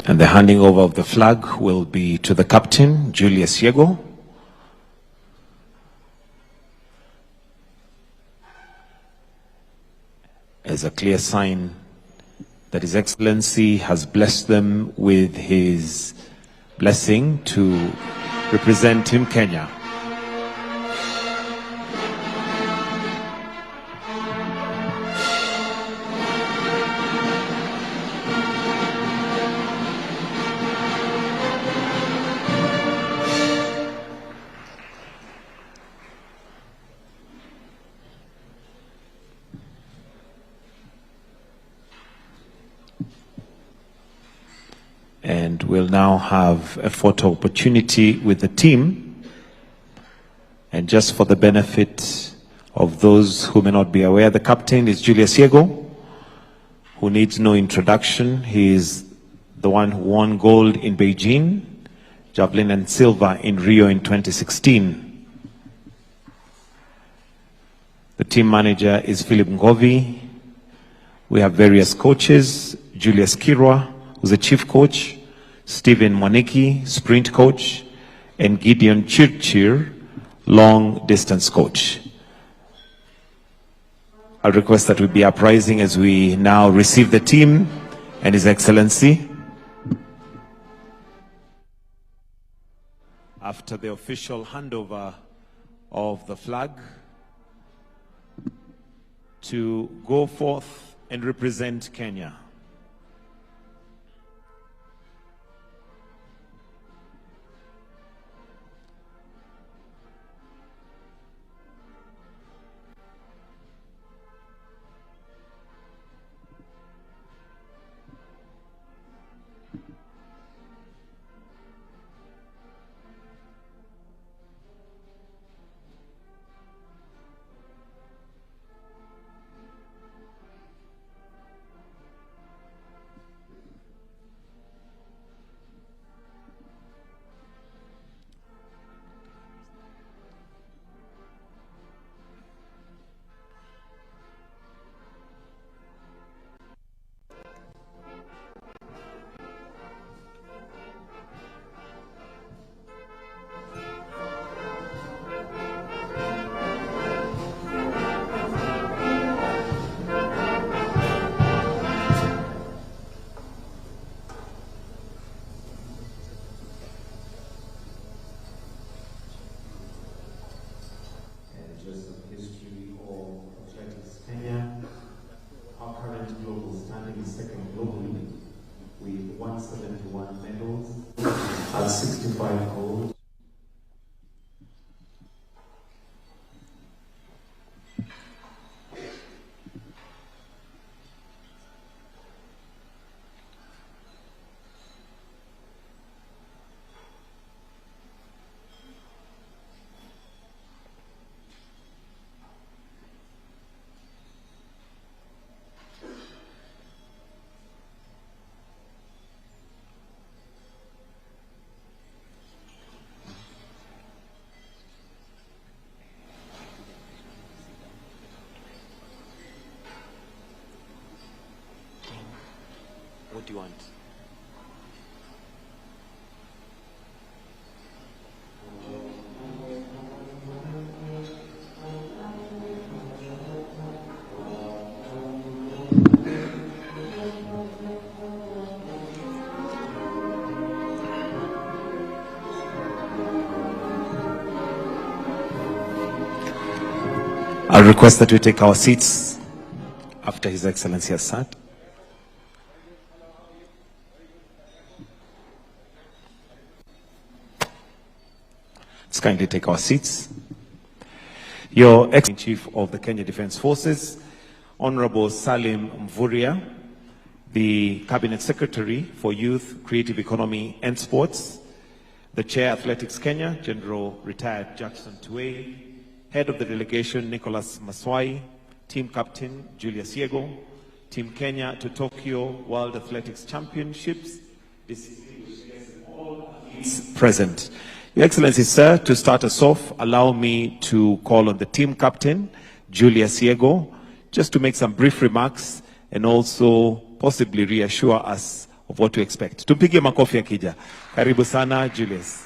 And the handing over of the flag will be to the captain, Julius Yego. As a clear sign that His Excellency has blessed them with his blessing to represent Team Kenya. And we'll now have a photo opportunity with the team. And just for the benefit of those who may not be aware, the captain is Julius Yego, who needs no introduction. He is the one who won gold in Beijing, javelin and silver in Rio in 2016. The team manager is Philip Ngovi. We have various coaches, Julius Kirwa, who's the chief coach, Stephen Mwaniki, sprint coach, and Gideon Chirchir, long distance coach. I'll request that we be uprising as we now receive the team and His Excellency. After the official handover of the flag, to go forth and represent Kenya. What do you want? I'll request that we take our seats after His Excellency has sat. Let's kindly take our seats. Your Excellency Chief of the Kenya Defence Forces, Honorable Salim Mvurya, the Cabinet Secretary for Youth, Creative Economy and Sports, the Chair Athletics Kenya, General Retired Jackson Tuwei, Head of the Delegation Nicholas Maswai, Team Captain Julius Yego, Team Kenya to Tokyo World Athletics Championships, distinguished guests and all athletes present. Your Excellency, sir, to start us off, allow me to call on the team captain, Julius Yego, just to make some brief remarks and also possibly reassure us of what to expect. Tumpige makofi akija. Karibu sana, Julius.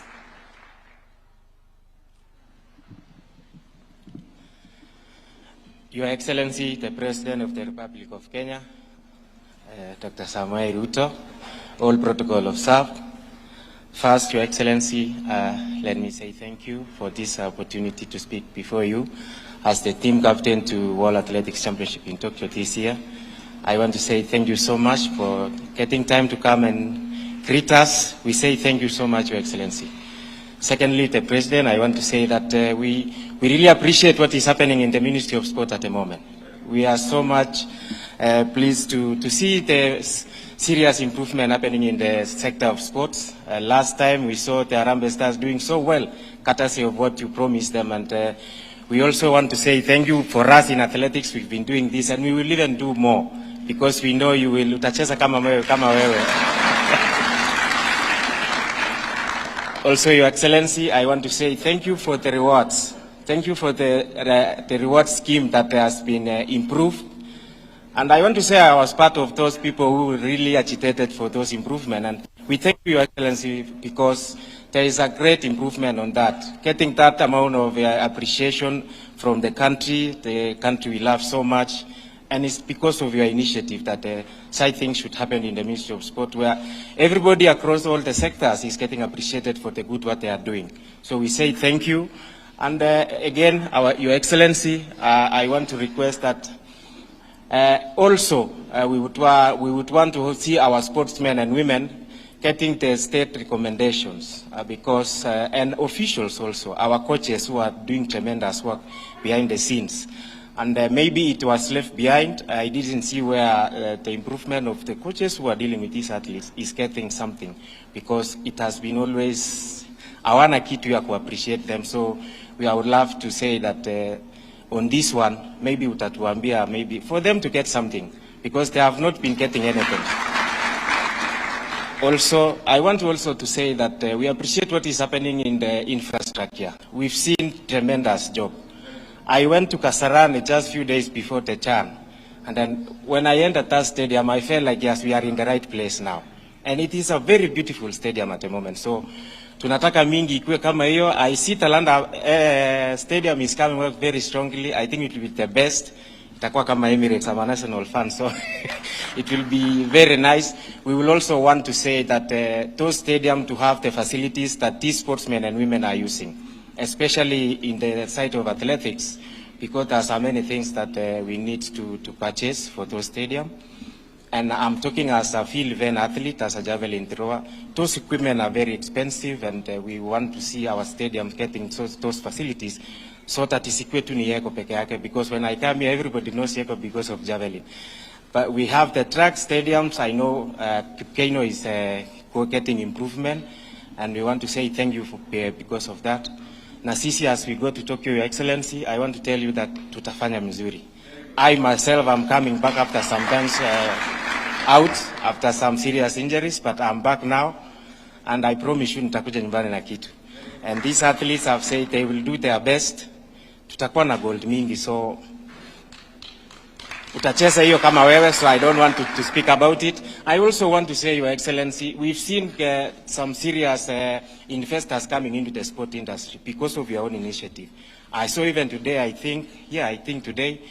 Your Excellency, the President of the Republic of Kenya, Dr. Pres.Ruto, all protocol observed. First, Your Excellency, let me say thank you for this opportunity to speak before you as the team captain to World Athletics Championship in Tokyo this year. I want to say thank you so much for getting time to come and greet us. We say thank you so much, Your Excellency. Secondly, the President, I want to say that we really appreciate what is happening in the Ministry of Sport at the moment. We are so much pleased to see the serious improvement happening in the sector of sports. Last time we saw the Harambee Stars doing so well, courtesy of what you promised them. And we also want to say thank you for us in athletics. We've been doing this and we will even do more because we know you will utacheza kama wewe. Also, Your Excellency, I want to say thank you for the rewards. Thank you for the reward scheme that has been improved. And I want to say I was part of those people who really agitated for those improvements. And we thank you, Your Excellency, because there is a great improvement on that. Getting that amount of appreciation from the country we love so much. And it's because of your initiative that such things should happen in the Ministry of Sport, where everybody across all the sectors is getting appreciated for the good what they are doing. So we say thank you. And again, Your Excellency, I want to request that also we would want to see our sportsmen and women getting the state recommendations because and officials also, our coaches who are doing tremendous work behind the scenes. And maybe it was left behind. I didn't see where the improvement of the coaches who are dealing with these athletes is getting something because it has been always, hawana kitu ya appreciate them. So we would love to say that on this one, maybe utatuambia, maybe for them to get something because they have not been getting anything. Also, I want also to say that we appreciate what is happening in the infrastructure. We've seen tremendous job. I went to Kasarani just a few days before the Chan. And then when I entered that stadium, I felt like, yes, we are in the right place now. And it is a very beautiful stadium at the moment. So, tunataka mingi ikuwe kama hiyo. I see Talanda Stadium is coming up very strongly. I think it will be the best. Itakuwa kama Emirates, I'm a national fan, so it will be very nice. We will also want to say that those stadiums to have the facilities that these sportsmen and women are using, especially in the side of athletics, because there are so many things that we need to purchase for those stadiums. And I'm talking as a field event athlete, as a javelin thrower. Those equipment are very expensive, and we want to see our stadiums getting those facilities so that isikwe tu ni Yeko peke yake, because when I come here, everybody knows Yeko because of javelin. But we have the track stadiums. I know Kipkeino is getting improvement, and we want to say thank you for, because of that. Na sisi, as we go to Tokyo, Your Excellency, I want to tell you that tutafanya mzuri. I myself am coming back after some times out, after some serious injuries, but I'm back now, and I promise you nitakuja nyumbani na kitu. And these athletes have said they will do their best. Tutakuwa na gold mingi, so utacheza hiyo kama wewe, so I don't want to speak about it. I also want to say, Your Excellency, we've seen some serious investors coming into the sport industry because of your own initiative. I saw even today, I think today,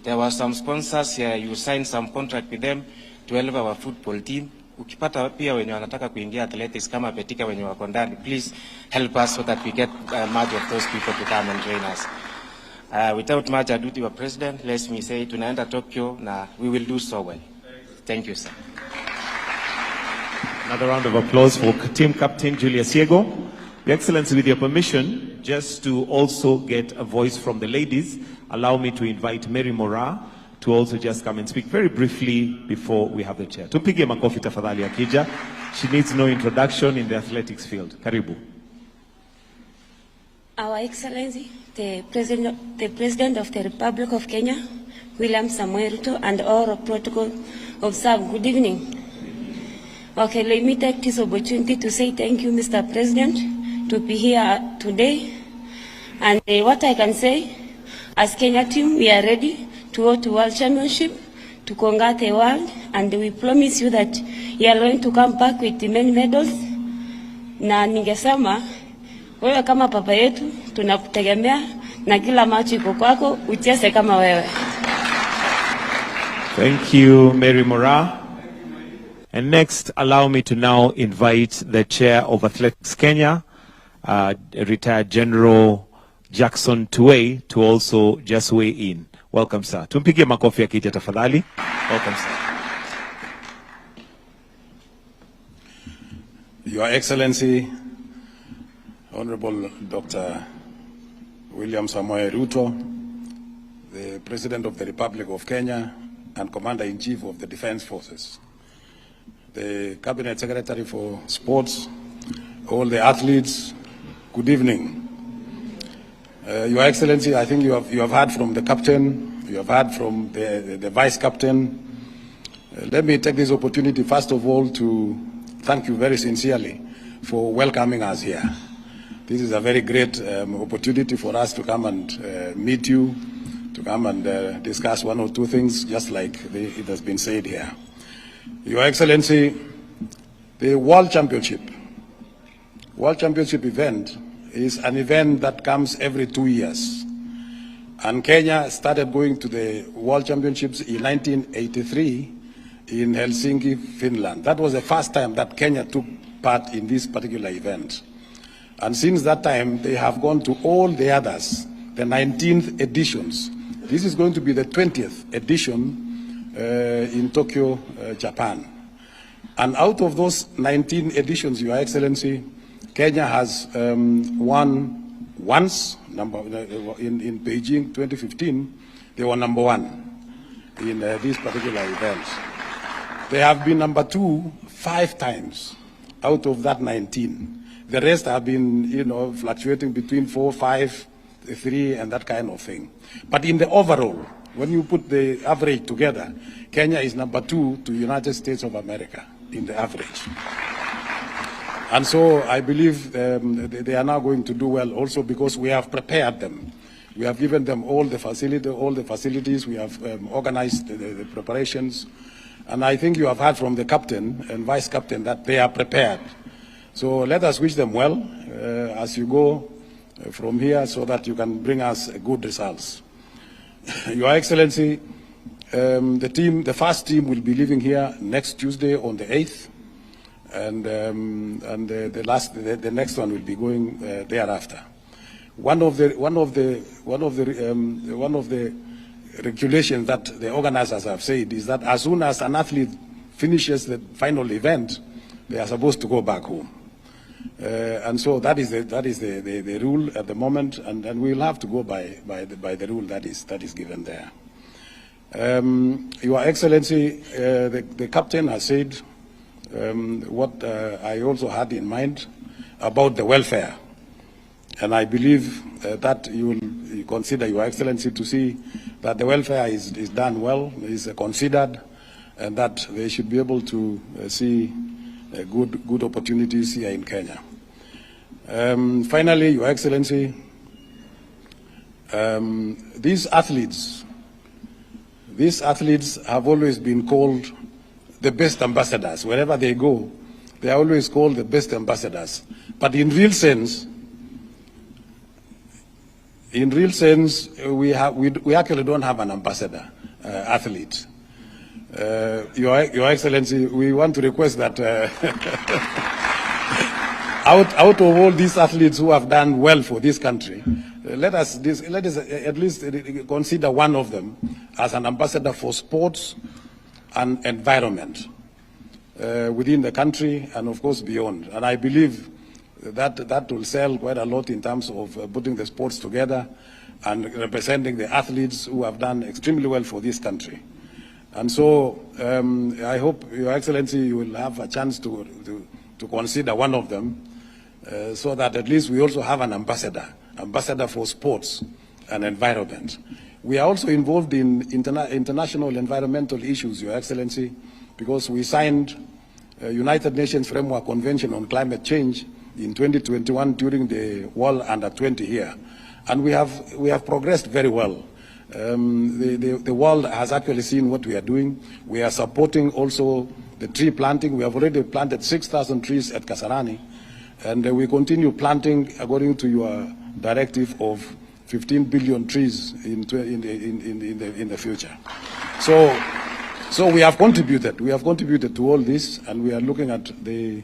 there were some sponsors here, you signed some contract with them to help our football team. Ukipata pia wenye wanataka kuingia athletics kama Betika wenye wako ndani, please help us so that we get much of those people to come and join us. Without much ado, Your President, let me say, tunaenda Tokyo, na we will do so well. Thank you, sir. Another round of applause for Team Captain Julius Yego. Your Excellency, with your permission, just to also get a voice from the ladies, allow me to invite Mary Mora to also just come and speak very briefly before we have the chair. Tupige makofi tafadhali akija. She needs no introduction in the athletics field. Karibu. Our Excellency, the President of the Republic of Kenya, William Samoei Ruto, and all protocol observed. Good evening. Okay, let me take this opportunity to say thank you, Mr. President, to be here today. And what I can say, as Kenya team, we are ready to go to World Championship to conquer the world, and we promise you that you are going to come back with many medals. Na ningesema wewe kama papa yetu tunakutegemea na kila macho iko kwako, ucheze kama wewe. Thank you, Mary Mora. And next, allow me to now invite the Chair of Athletics Kenya, retired General Jackson Tuwei, to also just weigh in. Welcome, sir. Tumpigie makofi akija tafadhali. Welcome, sir. Your Excellency, Honorable Dr. William Samoei Ruto, the President of the Republic of Kenya and Commander-in-Chief of the Defense Forces, the Cabinet Secretary for Sports, all the athletes, good evening. Your Excellency, I think you have heard from the captain, you have heard from the vice captain. Let me take this opportunity, first of all, to thank you very sincerely for welcoming us here. This is a very great opportunity for us to come and meet you, to come and discuss one or two things, just like it has been said here. Your Excellency, the World Championship event is an event that comes every 2 years. And Kenya started going to the World Championships in 1983 in Helsinki, Finland. That was the first time that Kenya took part in this particular event. And since that time, they have gone to all the others, the 19th editions. This is going to be the 20th edition in Tokyo, Japan. And out of those 19 editions, Your Excellency, Kenya has won once, in Beijing 2015, they were number one in this particular event. They have been number 2 5 times out of that 19. The rest have been, fluctuating between 4, 5, 3, and that kind of thing. But in the overall, when you put the average together, Kenya is number 2 to United States of America in the average. And so I believe they are now going to do well also because we have prepared them. We have given them all the facilities. We have organized the preparations. And I think you have heard from the captain and vice captain that they are prepared. So let us wish them well as you go from here so that you can bring us good results. Your Excellency, the first team will be leaving here next Tuesday on the 8th. And the next one will be going thereafter. One of the regulations that the organizers have said is that as soon as an athlete finishes the final event, they are supposed to go back home. And so that is the rule at the moment, and we will have to go by the rule that is given there. Your Excellency, the captain has said what I also had in mind about the welfare. And I believe that you will consider, Your Excellency, to see that the welfare is done well, is considered, and that they should be able to see good opportunities here in Kenya. Finally, Your Excellency, these athletes have always been called the best ambassadors. Wherever they go, they are always called the best ambassadors. But in real sense, we actually don't have an ambassador athlete. Your Excellency, we want to request that out of all these athletes who have done well for this country, let us at least consider one of them as an ambassador for sports and environment within the country and of course beyond. And I believe that will sell quite a lot in terms of putting the sports together and representing the athletes who have done extremely well for this country. And so I hope, Your Excellency, you will have a chance to consider one of them so that at least we also have an ambassador for sports and environment. We are also involved in international environmental issues, Your Excellency, because we signed a United Nations Framework Convention on Climate Change in 2021 during the World Under 20 here. And we have progressed very well. The world has actually seen what we are doing. We are supporting also the tree planting. We have already planted 6,000 trees at Kasarani, and we continue planting according to your directive of 15 billion trees in the future. So we have contributed. We have contributed to all this, and we are looking at the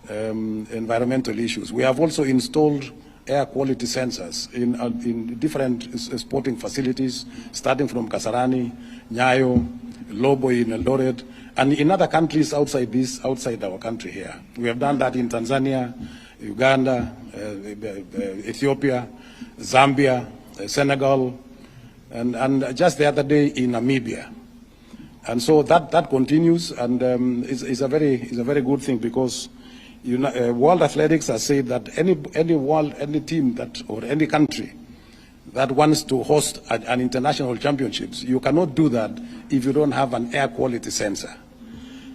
environmental issues. We have also installed air quality sensors in different sporting facilities, starting from Kasarani, Nyayo, Lobo in Eldoret, and in other countries outside our country here. We have done that in Tanzania, Uganda, Ethiopia, Zambia, Senegal, and just the other day in Namibia. And so that continues, and is a very good thing, because World Athletics has said that any team that, or any country that wants to host an international championships, you cannot do that if you don't have an air quality sensor.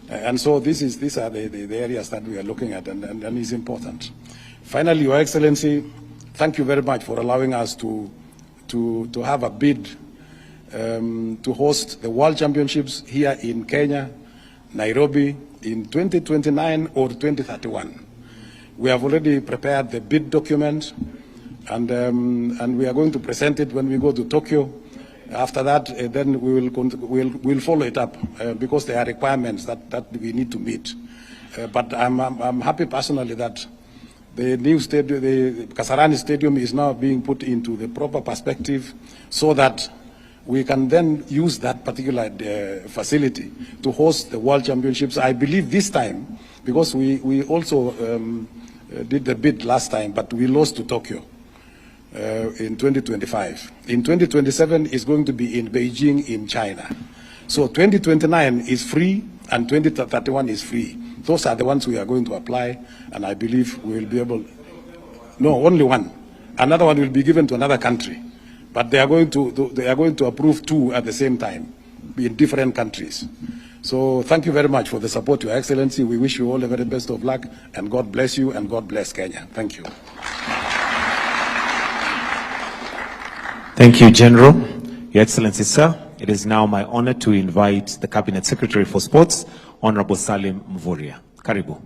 And so these are the areas that we are looking at, and is important. Finally, Your Excellency, thank you very much for allowing us to have a bid to host the World Championships here in Kenya, Nairobi, in 2029 or 2031. We have already prepared the bid document, and we are going to present it when we go to Tokyo. After that, then we'll follow it up because there are requirements that we need to meet. But I'm happy personally that the new stadium, the Kasarani Stadium, is now being put into the proper perspective, so that we can then use that particular facility to host the World Championships. I believe this time, because we also did the bid last time, but we lost to Tokyo in 2025. In 2027 is going to be in Beijing in China. So 2029 is free and 2031 is free. Those are the ones we are going to apply, and I believe we will be able. No, only one. Another one will be given to another country. But they are going to approve two at the same time in different countries. So thank you very much for the support, Your Excellency. We wish you all the very best of luck, and God bless you, and God bless Kenya. Thank you. Thank you, General. Your Excellency, sir, it is now my honor to invite the Cabinet Secretary for Sports, Honorable Salim Mvurya. Karibu.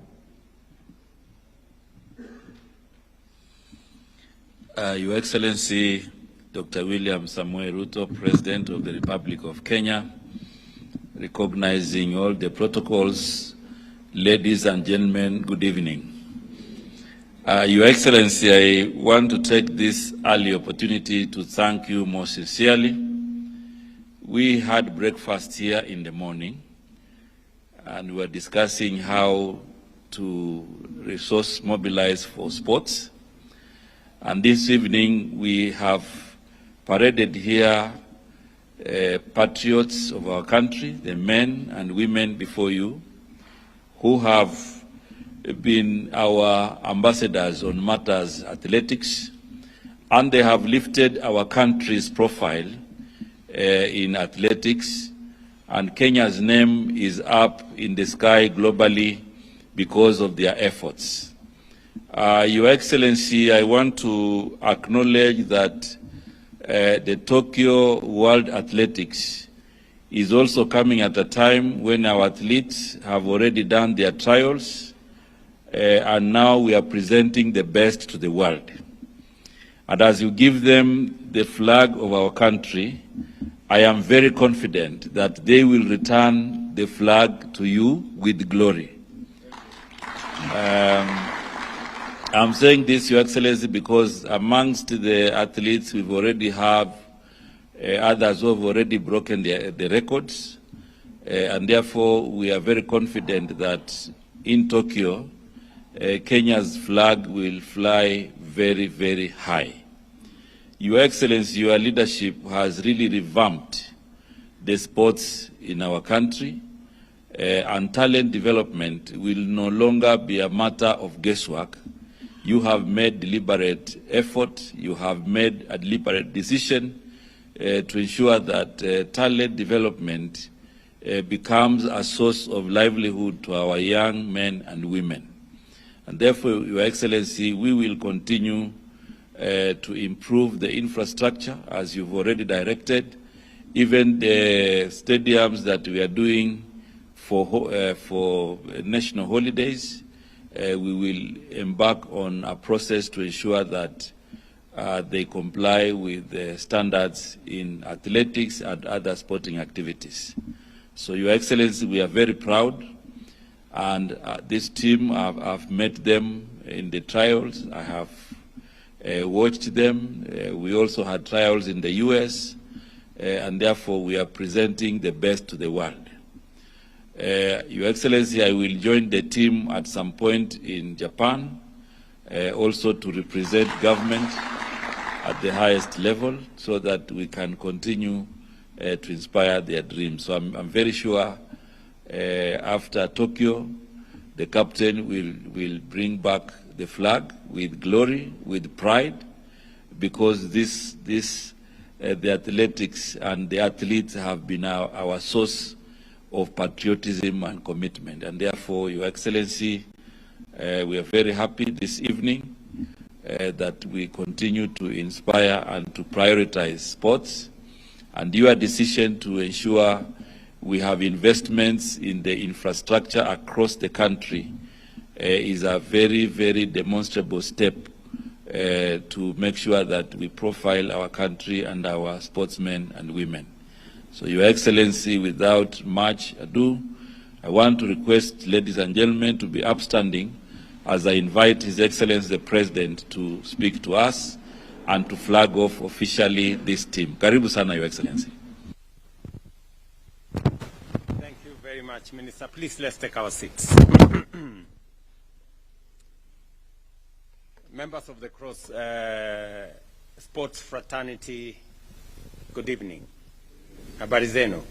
Your Excellency, Dr. William Samoei Ruto, President of the Republic of Kenya, recognizing all the protocols, ladies and gentlemen, good evening. Your Excellency, I want to take this early opportunity to thank you most sincerely. We had breakfast here in the morning, and we were discussing how to resource mobilize for sports. And this evening, we have paraded here patriots of our country, the men and women before you, who have been our ambassadors on matters athletics, and they have lifted our country's profile in athletics, and Kenya's name is up in the sky globally because of their efforts. Your Excellency, I want to acknowledge that the Tokyo World Athletics is also coming at a time when our athletes have already done their trials, and now we are presenting the best to the world. And as you give them the flag of our country, I am very confident that they will return the flag to you with glory. I'm saying this, Your Excellency, because amongst the athletes we already have others who have already broken the records, and therefore we are very confident that in Tokyo, Kenya's flag will fly very, very high. Your Excellency, your leadership has really revamped the sports in our country, and talent development will no longer be a matter of guesswork. You have made deliberate effort, you have made a deliberate decision to ensure that talent development becomes a source of livelihood to our young men and women. And therefore, Your Excellency, we will continue to improve the infrastructure as you've already directed, Even the stadiums that we are doing for national holidays, we will embark on a process to ensure that they comply with the standards in athletics and other sporting activities. So, Your Excellency, we are very proud, and this team, I've met them in the trials. I have watched them. We also had trials in the US, and therefore we are presenting the best to the world. Your Excellency, I will join the team at some point in Japan, also to represent government at the highest level so that we can continue to inspire their dreams. So I'm very sure after Tokyo, the captain will bring back the flag with glory, with pride, because the athletics and the athletes have been our source of patriotism and commitment. And therefore, Your Excellency, we are very happy this evening that we continue to inspire and to prioritize sports. And your decision to ensure we have investments in the infrastructure across the country is a very, very demonstrable step to make sure that we profile our country and our sportsmen and women. So, Your Excellency, without much ado, I want to request, ladies and gentlemen, to be upstanding as I invite His Excellency the President to speak to us and to flag off officially this team. Karibu sana, Your Excellency. Thank you very much, Minister. Please, let's take our seats. Members of the Cross Sports Fraternity, good evening. Habari zenu.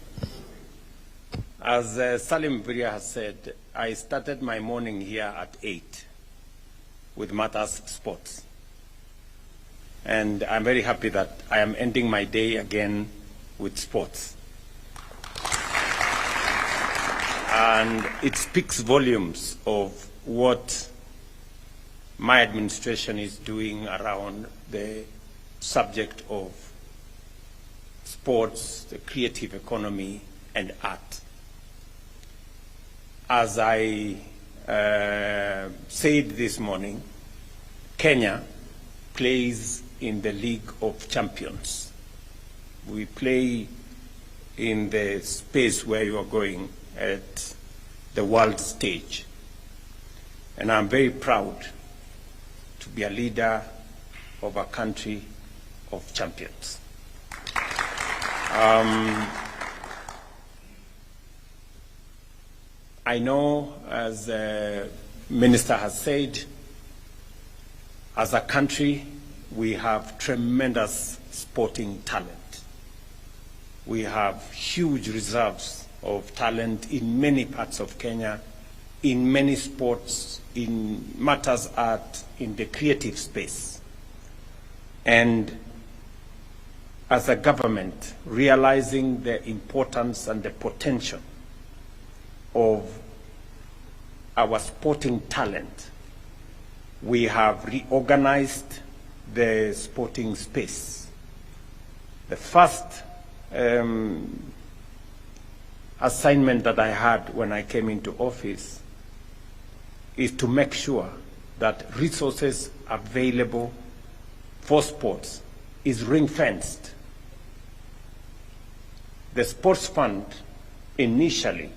As Salim Mvurya has said, I started my morning here at 8 with Matters Sports. And I'm very happy that I am ending my day again with sports. And it speaks volumes of what my administration is doing around the subject of sports, the creative economy, and art. As I said this morning, Kenya plays in the League of Champions. We play in the space where you are going at the world stage. And I'm very proud to be a leader of a country of champions. I know, as the Minister has said, as a country, we have tremendous sporting talent. We have huge reserves of talent in many parts of Kenya, in many sports, in matters art, in the creative space. And as a government, realizing the importance and the potential of our sporting talent, we have reorganized the sporting space. The first assignment that I had when I came into office is to make sure that resources available for sports is ring-fenced. The sports fund initially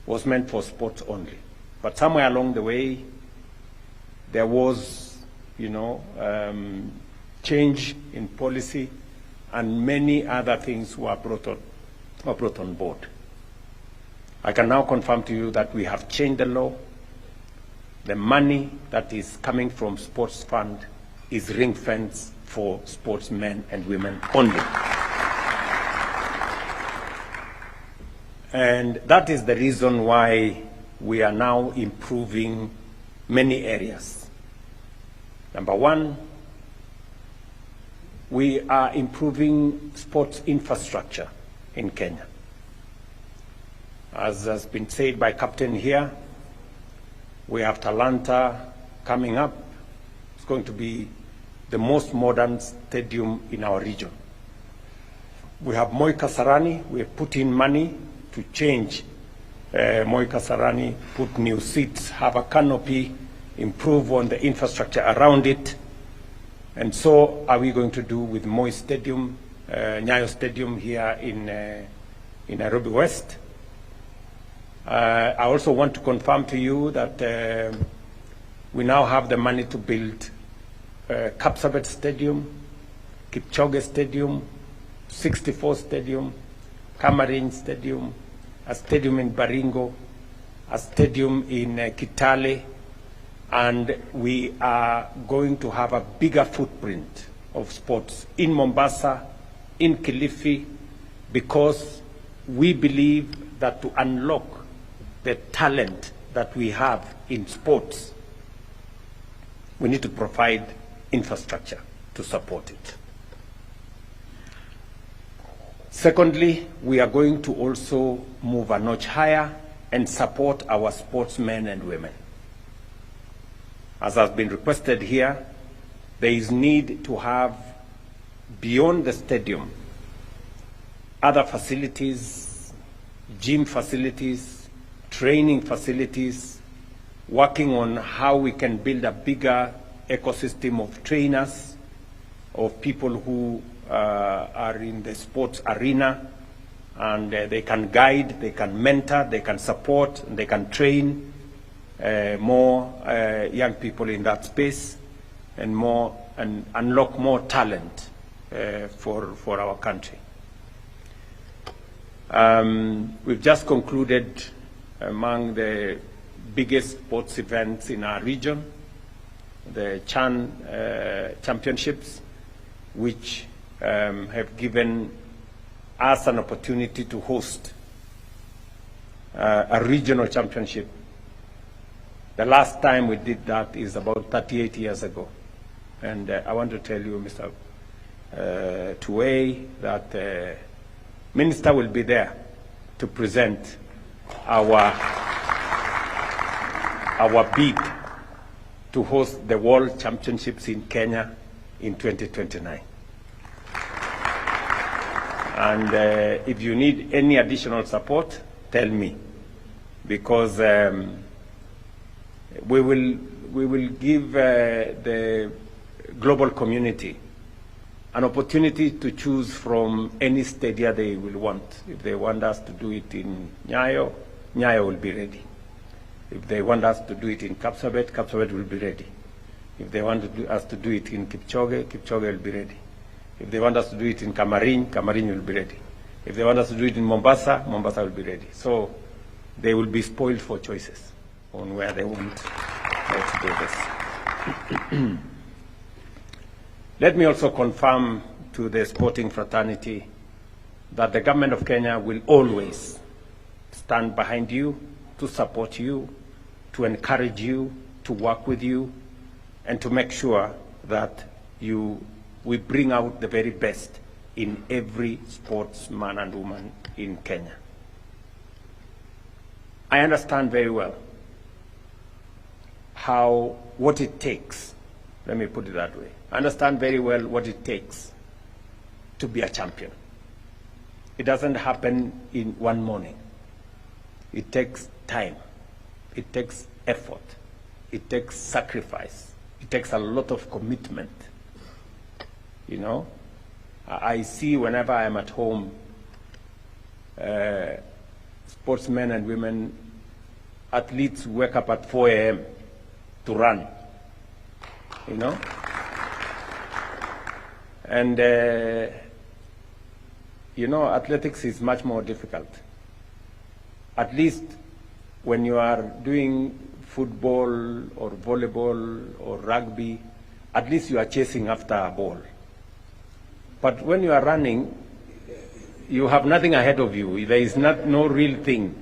was meant for sports only, but somewhere along the way there was, change in policy, and many other things were brought on board. I can now confirm to you that we have changed the law. The money that is coming from sports fund is ring-fenced for sportsmen and women only. And that is the reason why we are now improving many areas. Number one, we are improving sports infrastructure in Kenya. As has been said by Captain here, we have Talanta coming up. It's going to be the most modern stadium in our region. We have Moi Kasarani. We have put in money to change Moi Kasarani, put new seats, have a canopy, improve on the infrastructure around it. And so are we going to do with Moi Stadium, Nyayo Stadium here in Nairobi West. I also want to confirm to you that we now have the money to build Kapsabet Stadium, Kipchoge Stadium, 64 Stadium, Kamarin Stadium, a stadium in Baringo, a stadium in Kitale, and we are going to have a bigger footprint of sports in Mombasa, in Kilifi, because we believe that to unlock the talent that we have in sports, we need to provide infrastructure to support it. Secondly, we are going to also move a notch higher and support our sportsmen and women. As has been requested here, there is need to have, beyond the stadium, other facilities, gym facilities, training facilities, working on how we can build a bigger ecosystem of trainers, of people who are in the sports arena, and they can guide, they can mentor, they can support, and they can train more young people in that space, and unlock more talent for our country. We've just concluded among the biggest sports events in our region, the Chan Championships, which have given us an opportunity to host a regional championship. The last time we did that is about 38 years ago. And I want to tell you, Mr. Tuwei, that the Minister will be there to present our bid to host the World Championships in Kenya in 2029. And if you need any additional support, tell me, because we will give the global community an opportunity to choose from any stadium they will want. If they want us to do it in Nyayo, Nyayo will be ready. If they want us to do it in Kapsabet, Kapsabet will be ready. If they want us to do it in Kipchoge, Kipchoge will be ready. If they want us to do it in Kamarin, Kamarin will be ready. If they want us to do it in Mombasa, Mombasa will be ready. So they will be spoiled for choices on where they want to do this. Let me also confirm to the sporting fraternity that the government of Kenya will always stand behind you, to support you, to encourage you, to work with you, and to make sure that we bring out the very best in every sportsman and woman in Kenya. I understand very well what it takes. Let me put it that way. I understand very well what it takes to be a champion. It doesn't happen in one morning. It takes time. It takes effort. It takes sacrifice. It takes a lot of commitment. You know, I see whenever I'm at home, sportsmen and women, athletes wake up at 4 a.m. to run, you know. And, you know, athletics is much more difficult. At least when you are doing football or volleyball or rugby, at least you are chasing after a ball. But when you are running, you have nothing ahead of you. There is no real thing,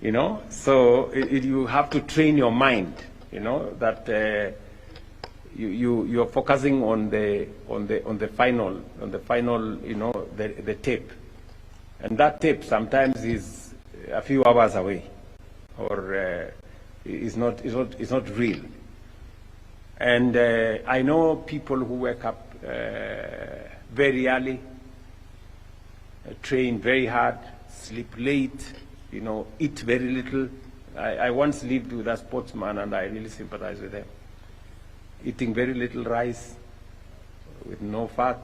you know. So you have to train your mind, you know, that you are focusing on the final, you know, the tape, and that tape sometimes is a few hours away, or is not real. And I know people who wake up very early, train very hard, sleep late, you know, eat very little. I once lived with a sportsman and I really sympathize with him. Eating very little rice, with no fat,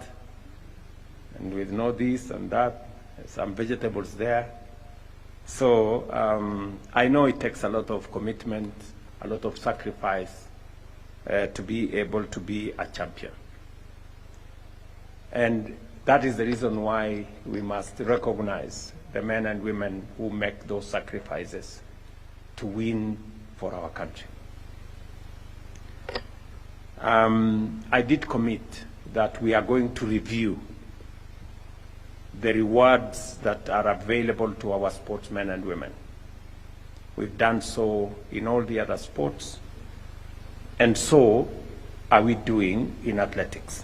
and with no this and that, some vegetables there. So I know it takes a lot of commitment, a lot of sacrifice to be able to be a champion. And that is the reason why we must recognize the men and women who make those sacrifices to win for our country. I did commit that we are going to review the rewards that are available to our sportsmen and women. We've done so in all the other sports, and so are we doing in athletics.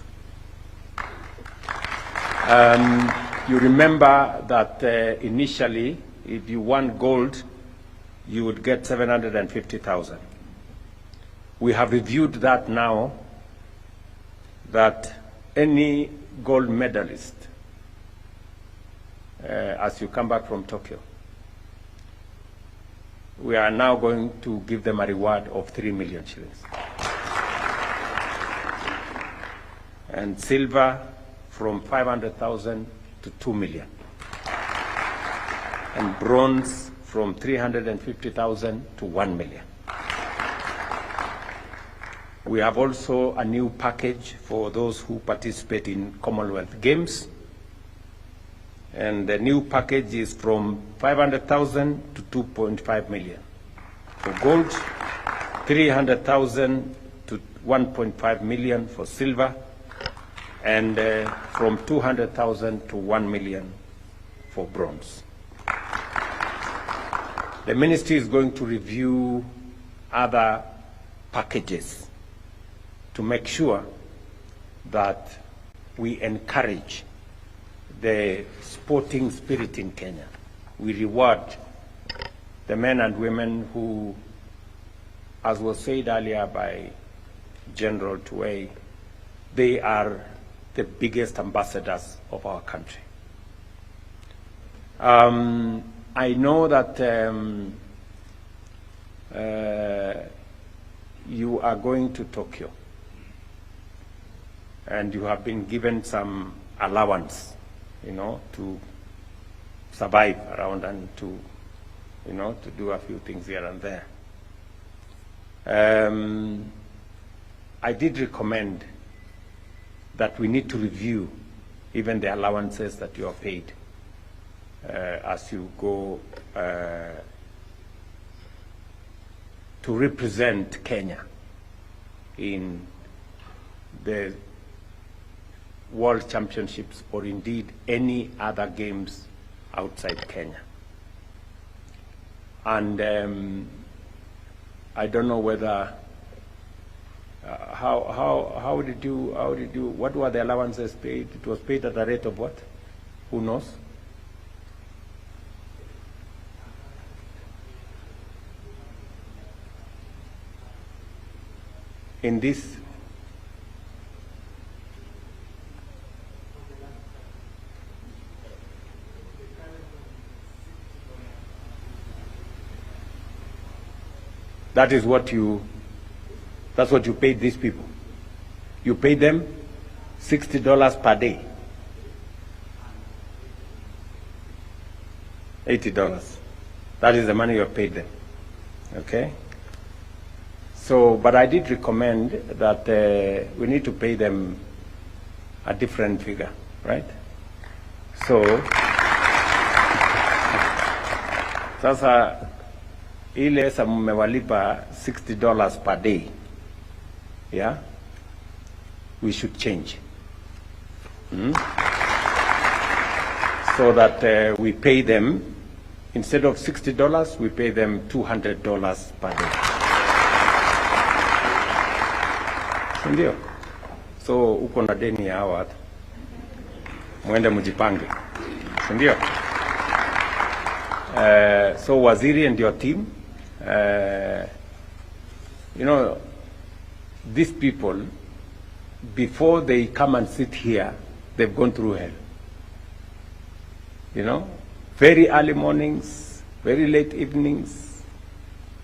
You remember that initially, if you won gold, you would get 750,000. We have reviewed that now, that any gold medalist, as you come back from Tokyo, we are now going to give them a reward of 3 million shillings. And silver from 500,000 to 2 million. And bronze from 350,000 to 1 million. We have also a new package for those who participate in Commonwealth Games. And the new package is from 500,000 to 2.5 million. For gold, 300,000 to 1.5 million for silver, and from 200,000 to 1 million for bronze. The ministry is going to review other packages to make sure that we encourage the sporting spirit in Kenya. We reward the men and women who, as was said earlier by General Tuwei, they are the biggest ambassadors of our country. I know that you are going to Tokyo, and you have been given some allowance, you know, to survive around and to, you know, to do a few things here and there. I did recommend that we need to review even the allowances that you are paid as you go to represent Kenya in the World Championships or indeed any other games outside Kenya. And I don't know whether how did you what were the allowances paid? It was paid at a rate of what? Who knows? In this that's what you paid these people. You paid them $60 per day. $80. That is the money you have paid them. Okay? So, but I did recommend that we need to pay them a different figure, right? So, sasa ile sa mmewalipa $60 per day, yeah, we should change. So that we pay them, instead of $60, we pay them $200 per day. Ndio. So uko na deni ya hawa watu, mwende mjipange, ndio. So waziri and your team, you know, these people, before they come and sit here, they've gone through hell. you know, very early mornings, very late evenings,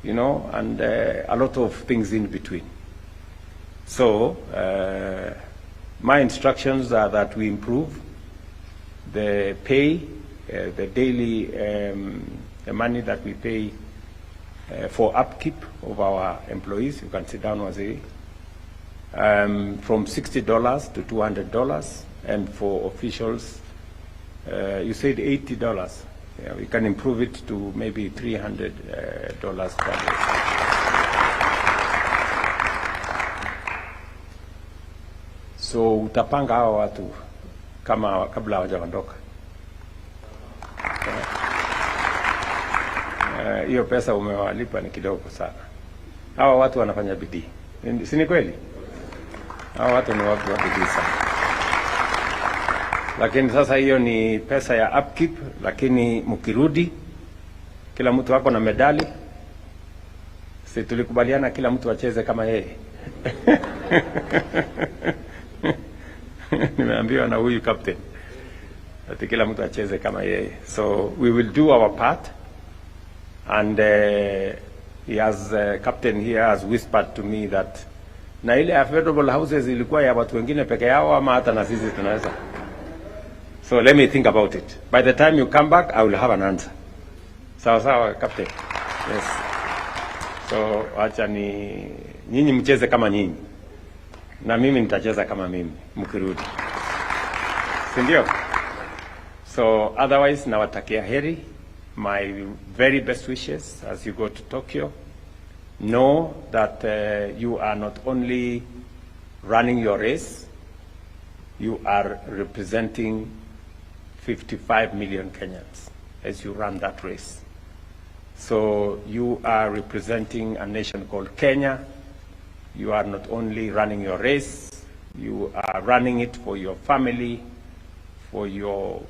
you know, and a lot of things in between. So my instructions are that we improve the pay, the daily the money that we pay for upkeep of our employees. You can sit down, Waziri. From $60 to $200, and for officials, you said $80. Yeah, we can improve it to maybe $300 per day. So utapanga hawa watu kama kabla hawajaondoka. Hiyo pesa umewalipa ni kidogo sana. Hawa watu wanafanya bidii. Si ni kweli? Hawa watu ni watu wa bidii sana. Lakini sasa hiyo ni pesa ya upkeep, lakini mkirudi kila mtu wako na medali. Si tulikubaliana kila mtu acheze kama yeye. Nimeambiwa na huyu captain ati kila mtu acheze kama yeye. So we will do our part, and he has captain here has whispered to me that na ile affordable houses ilikuwa ya watu wengine peke yao ama hata na sisi tunaweza. So let me think about it. By the time you come back, I will have an answer. Sawa sawa, captain. Yes. So acha nyinyi mcheze kama nyinyi, na mimi nitacheza kama mimi mkirudi, si ndio? So otherwise, nawatakia heri, my very best wishes as you go to Tokyo. Know that you are not only running your race, you are representing 55 million Kenyans as you run that race. So you are representing a nation called Kenya. You are not only running your race, you are running it for your family, for your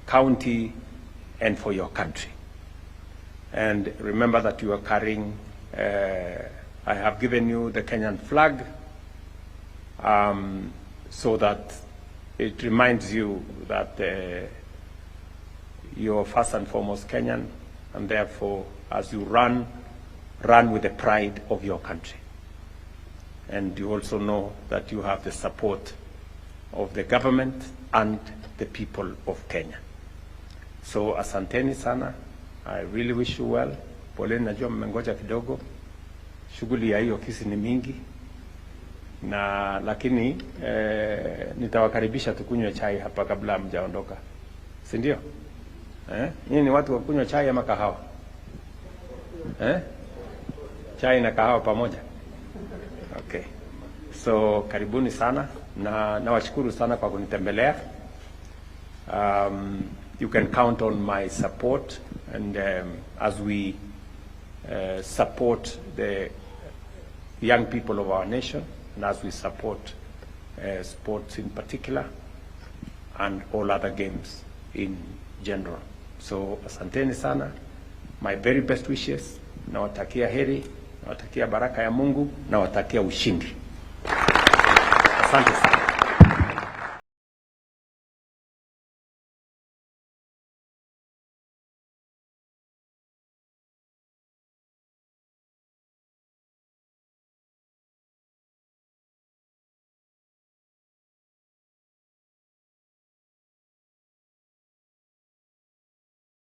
county, and for your country. And remember that you are carrying, I have given you the Kenyan flag, so that it reminds you that you're first and foremost Kenyan, and therefore as you run with the pride of your country. And you also know that you have the support of the government and the people of Kenya. So asanteni sana. I really wish you well. Poleni, najua mmengoja kidogo. Shughuli ya hiyo ofisi ni mingi. Na lakini nitawakaribisha tukunywe chai hapa kabla mjaondoka. Si ndio? Nyinyi ni watu wa kunywa chai ama kahawa? Chai na kahawa pamoja. Okay. So karibuni sana, na nawashukuru sana kwa kunitembelea. You can count on my support, and as we support the young people of our nation, and as we support sports in particular, and all other games in general. So asanteni sana, my very best wishes, nawatakia heri, nawatakia baraka ya Mungu, nawatakia ushindi. Asante sana.